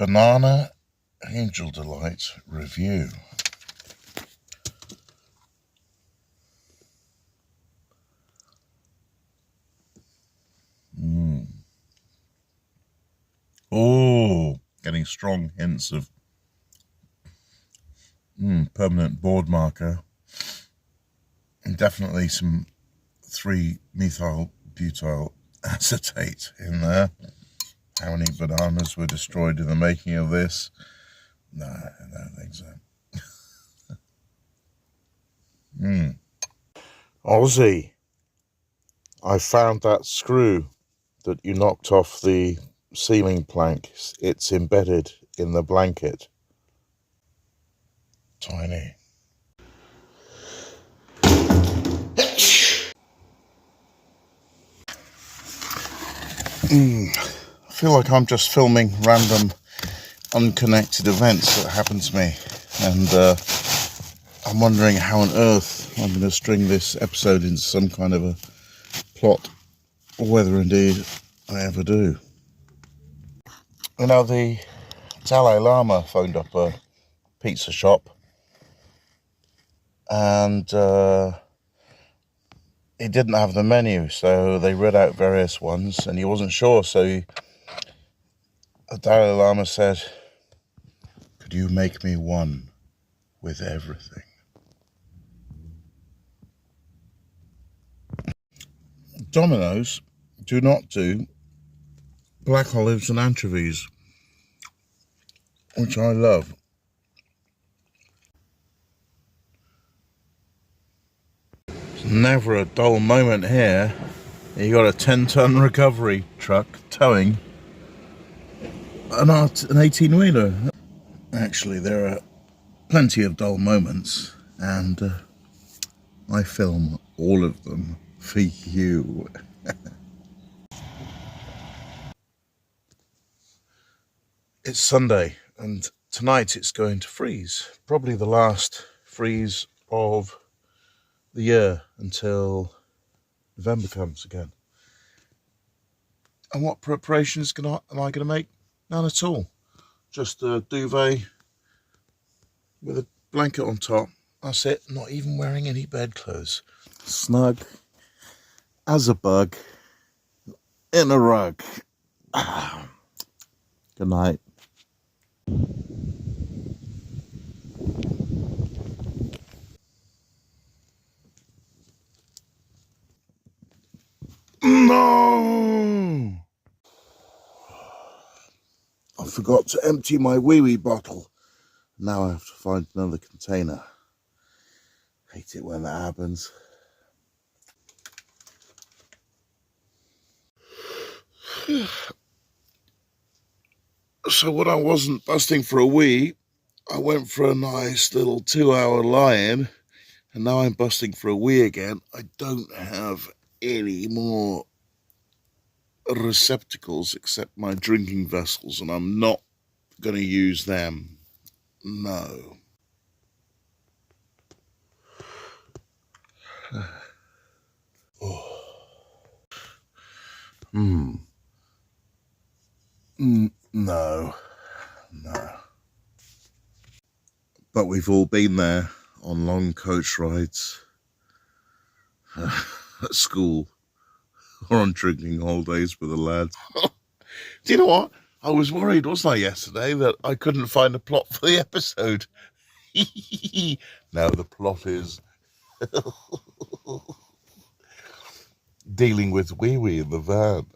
Banana Angel Delight review. Oh, getting strong hints of permanent board marker, and definitely some 3-methyl butyl acetate in there. How many bananas were destroyed in the making of this? No, I don't think so. Aussie, I found that screw that you knocked off the ceiling plank. It's embedded in the blanket. Tiny. I feel like I'm just filming random unconnected events that happen to me, and I'm wondering how on earth I'm going to string this episode into some kind of a plot, or whether indeed I ever do. You know, the Dalai Lama phoned up a pizza shop, and he didn't have the menu, so they read out various ones, and he wasn't sure, so the Dalai Lama said, "Could you make me one with everything?" Domino's do not do black olives and anchovies, which I love. There's never a dull moment here. You got a 10-ton recovery truck towing an 18-wheeler. Actually, there are plenty of dull moments, and I film all of them for you. It's Sunday, and tonight it's going to freeze. Probably the last freeze of the year until November comes again. And what preparations am I going to make? None at all. Just a duvet with a blanket on top. That's it. Not even wearing any bedclothes. Snug as a bug in a rug. Good night. No! I forgot to empty my wee-wee bottle. Now I have to find another container. Hate it when that happens. So when I wasn't busting for a wee, I went for a nice little 2-hour lie-in, and now I'm busting for a wee again. I don't have any more receptacles except my drinking vessels, and I'm not going to use them. No. No. But we've all been there on long coach rides, at school, or on drinking holidays with the lads. Do you know what? I was worried, wasn't I, yesterday, that I couldn't find a plot for the episode. Now the plot is dealing with wee-wee in the van.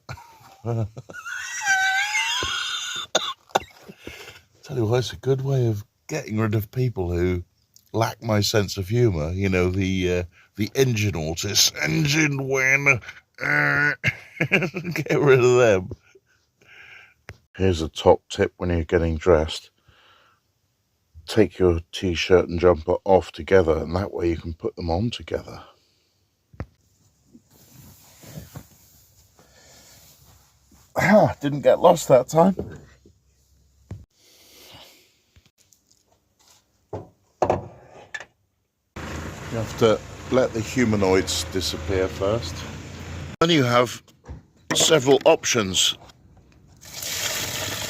Tell you what, it's a good way of getting rid of people who lack my sense of humour. You know, the engine autists. Engine when... get rid of them. Here's a top tip when you're getting dressed. Take your t-shirt and jumper off together, and that way you can put them on together. Didn't get lost that time. You have to let the humanoids disappear first. Then you have several options.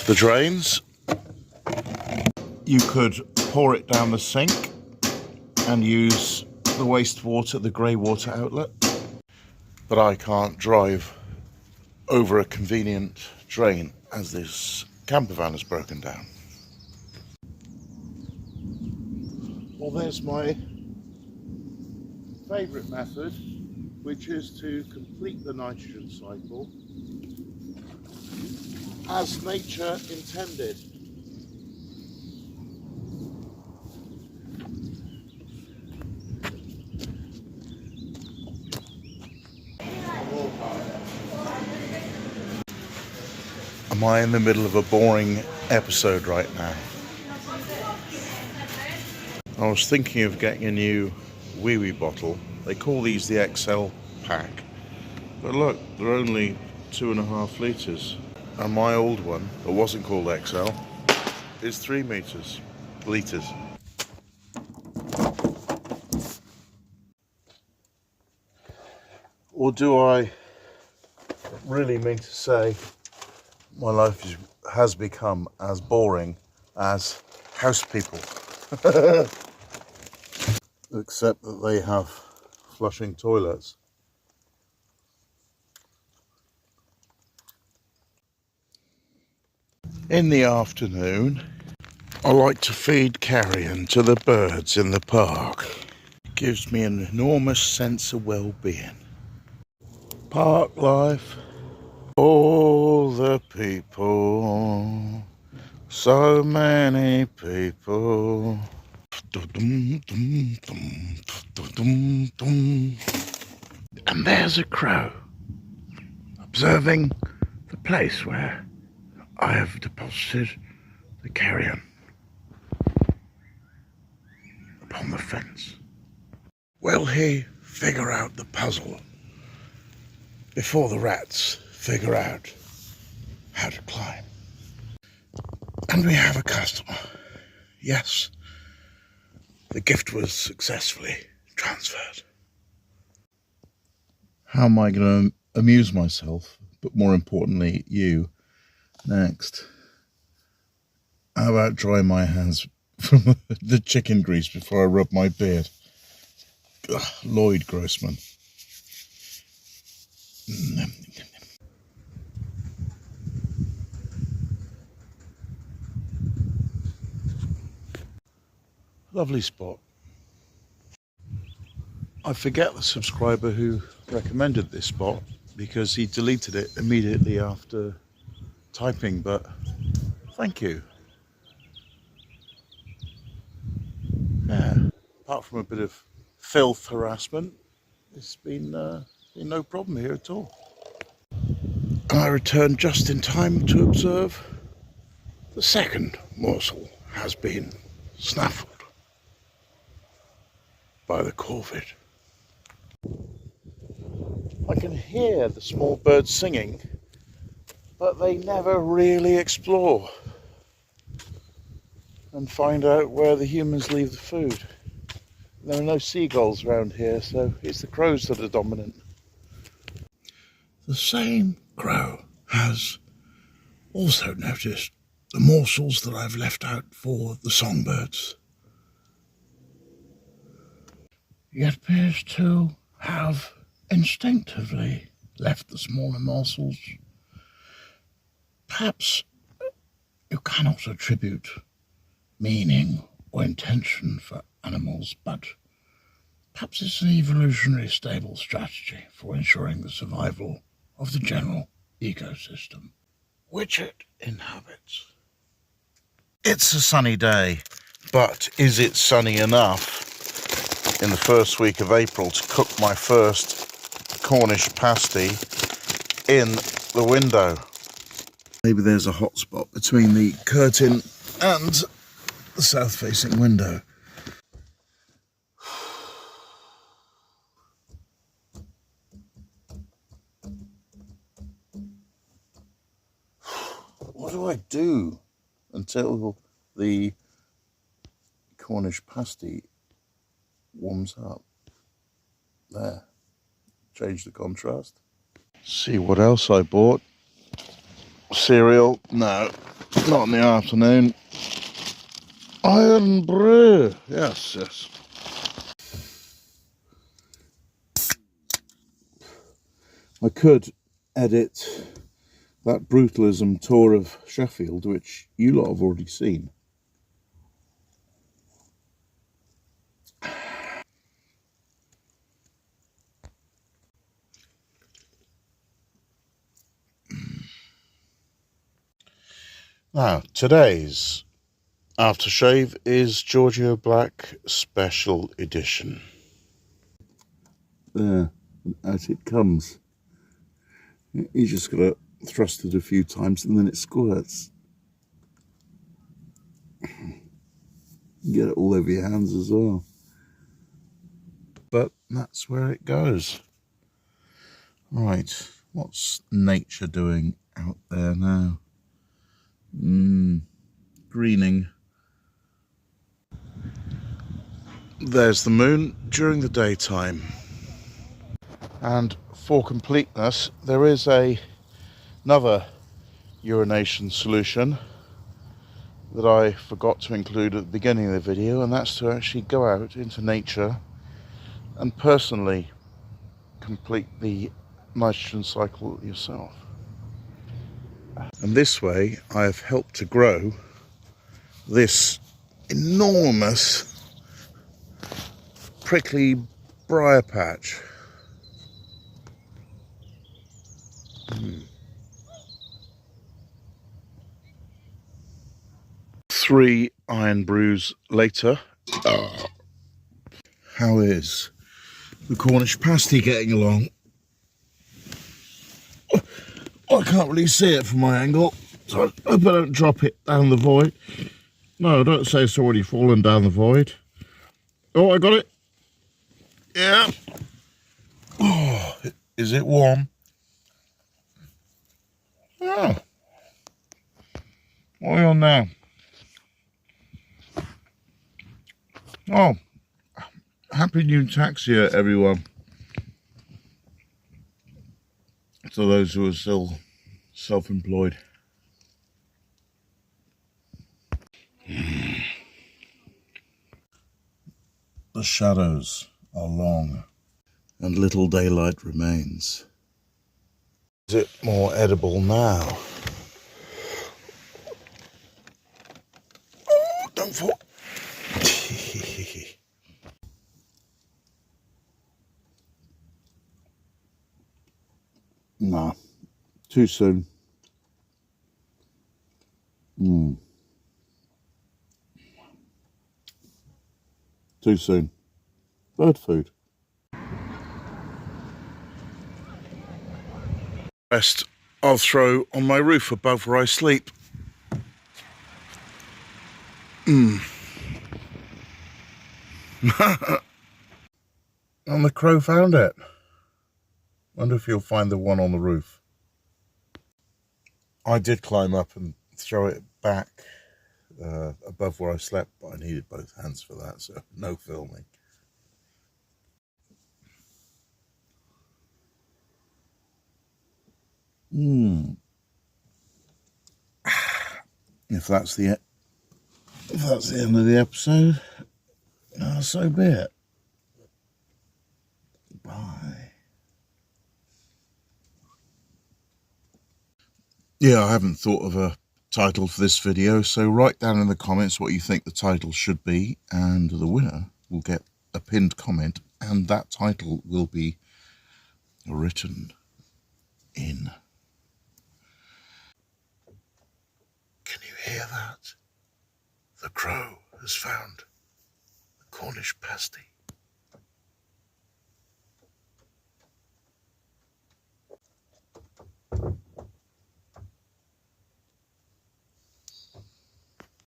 The drains, you could pour it down the sink and use the wastewater, the grey water outlet. But I can't drive over a convenient drain as this camper van is broken down. Well, there's my favourite method, which is to complete the nitrogen cycle as nature intended. Am I in the middle of a boring episode right now? I was thinking of getting a new wee bottle. They call these the XL pack. But look, they're only 2.5 litres. And my old one, that wasn't called XL, is 3 litres. Or do I really mean to say my life has become as boring as house people? Except that they have flushing toilets. In the afternoon, I like to feed carrion to the birds in the park. It gives me an enormous sense of well-being. Park life. All the people, so many people. And there's a crow observing the place where I have deposited the carrion upon the fence. Will he figure out the puzzle before the rats figure out how to climb? And we have a customer. Yes, the gift was successfully transferred. How am I going to amuse myself, but more importantly, you, next? How about dry my hands from the chicken grease before I rub my beard? Ugh, Lloyd Grossman. Lovely spot. I forget the subscriber who recommended this spot because he deleted it immediately after typing, but thank you. Yeah, apart from a bit of filth harassment, it's been no problem here at all. And I returned just in time to observe the second morsel has been snaffled by the corvid. I can hear the small birds singing, but they never really explore and find out where the humans leave the food. There are no seagulls around here, so it's the crows that are dominant. The same crow has also noticed the morsels that I've left out for the songbirds. It appears to have instinctively left the smaller morsels. Perhaps you cannot attribute meaning or intention for animals, but perhaps it's an evolutionary stable strategy for ensuring the survival of the general ecosystem which it inhabits. It's a sunny day, but is it sunny enough in the first week of April to cook my first Cornish pasty in the window? Maybe there's a hot spot between the curtain and the south-facing window. What do I do until the Cornish pasty warms up? There. Change the contrast. See what else I bought. Cereal? No, not in the afternoon. Iron brew. Yes, yes. I could edit that brutalism tour of Sheffield, which you lot have already seen. Now, today's aftershave is Giorgio Black Special Edition. There, out it comes. You just got to thrust it a few times and then it squirts. Get it all over your hands as well. But that's where it goes. Right, what's nature doing out there now? Greening. There's the moon during the daytime. And for completeness, there is another urination solution that I forgot to include at the beginning of the video, and that's to actually go out into nature and personally complete the nitrogen cycle yourself. And this way I have helped to grow this enormous prickly briar patch. 3 iron brews later. How is the Cornish pasty getting along? I can't really see it from my angle, so I hope I don't drop it down the void. No, don't say it's already fallen down the void. Oh, I got it. Yeah. Oh, is it warm? Oh. What are we on now? Oh, happy new tax year, everyone. To those who are still self-employed. The shadows are long and little daylight remains. Is it more edible now? Oh, don't fall. Nah, too soon. Too soon. Bird food. Rest I'll throw on my roof above where I sleep. And the crow found it. Wonder if he'll find the one on the roof. I did climb up and throw it back above where I slept, but I needed both hands for that, so no filming. If that's the end of the episode, so be it. Bye. Yeah, I haven't thought of a title for this video, so write down in the comments what you think the title should be, and the winner will get a pinned comment, and that title will be written in. Can you hear that? The crow has found the Cornish pasty.